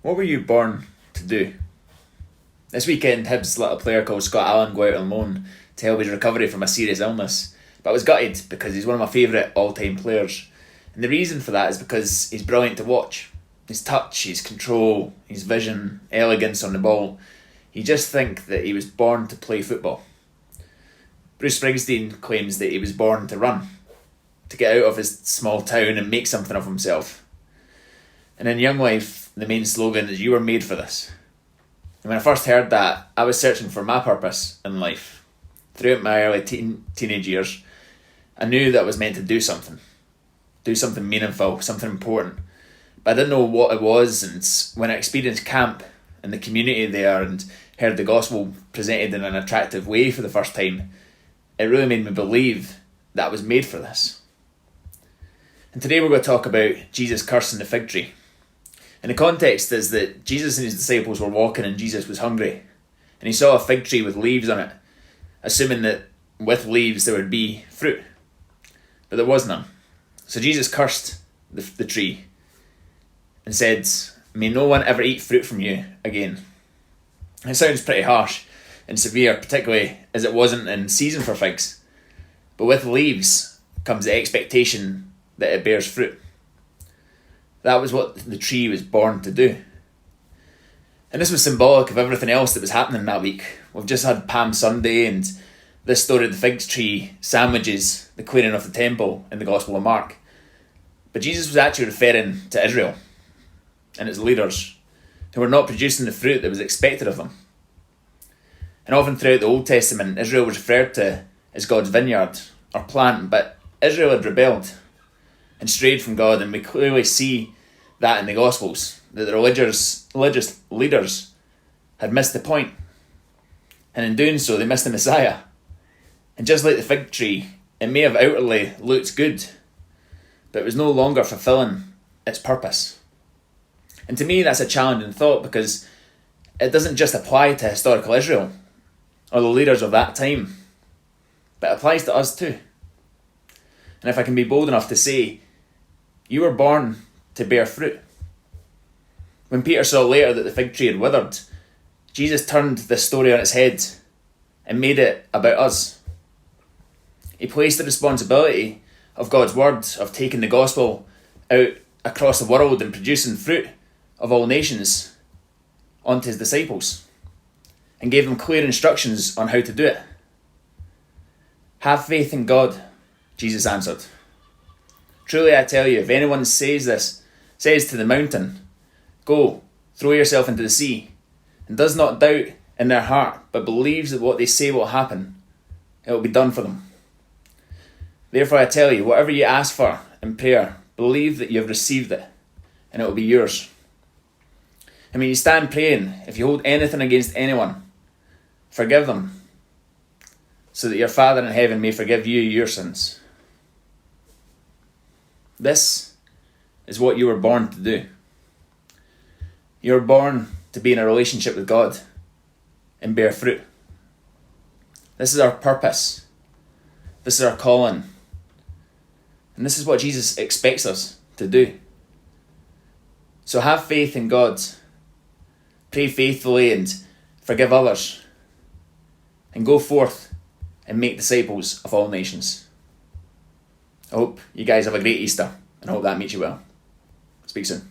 What were you born to do? This weekend, Hibs let a player called Scott Allen go out on loan to help his recovery from a serious illness. But I was gutted because he's one of my favourite all-time players. And the reason for that is because he's brilliant to watch. His touch, his control, his vision, elegance on the ball. You just think that he was born to play football. Bruce Springsteen claims that he was born to run, to get out of his small town and make something of himself. And in Young Life, the main slogan is "You were made for this." And when I first heard that, I was searching for my purpose in life. Throughout my early teenage years, I knew that I was meant to do something meaningful, something important. But I didn't know what it was, and when I experienced camp and the community there and heard the gospel presented in an attractive way for the first time, it really made me believe that I was made for this. And today we're going to talk about Jesus cursing the fig tree. And the context is that Jesus and his disciples were walking and Jesus was hungry. And he saw a fig tree with leaves on it, assuming that with leaves there would be fruit. But there was none. So Jesus cursed the tree and said, "May no one ever eat fruit from you again." It sounds pretty harsh and severe, particularly as it wasn't in season for figs. But with leaves comes the expectation that it bears fruit. That was what the tree was born to do. And this was symbolic of everything else that was happening that week. We've just had Palm Sunday, and this story of the fig tree sandwiches the clearing of the temple in the Gospel of Mark. But Jesus was actually referring to Israel and its leaders who were not producing the fruit that was expected of them. And often throughout the Old Testament, Israel was referred to as God's vineyard or plant, but Israel had rebelled and strayed from God, and we clearly see that in the Gospels, that the religious leaders had missed the point, and in doing so they missed the Messiah. And just like the fig tree, it may have outwardly looked good, but it was no longer fulfilling its purpose. And to me that's a challenging thought, because it doesn't just apply to historical Israel or the leaders of that time, but it applies to us too. And if I can be bold enough to say, you were born to bear fruit. When Peter saw later that the fig tree had withered, Jesus turned this story on its head and made it about us. He placed the responsibility of God's word, of taking the gospel out across the world and producing fruit of all nations, onto his disciples, and gave them clear instructions on how to do it. "Have faith in God," Jesus answered. "Truly I tell you, if anyone says to the mountain, 'Go, throw yourself into the sea,' and does not doubt in their heart, but believes that what they say will happen, it will be done for them. Therefore I tell you, whatever you ask for in prayer, believe that you have received it, and it will be yours. And when you stand praying, if you hold anything against anyone, forgive them, so that your Father in heaven may forgive you your sins." This is what you were born to do. You were born to be in a relationship with God and bear fruit. This is our purpose. This is our calling. And this is what Jesus expects us to do. So have faith in God. Pray faithfully and forgive others. And go forth and make disciples of all nations. I hope you guys have a great Easter, and I hope that meets you well. Speak soon.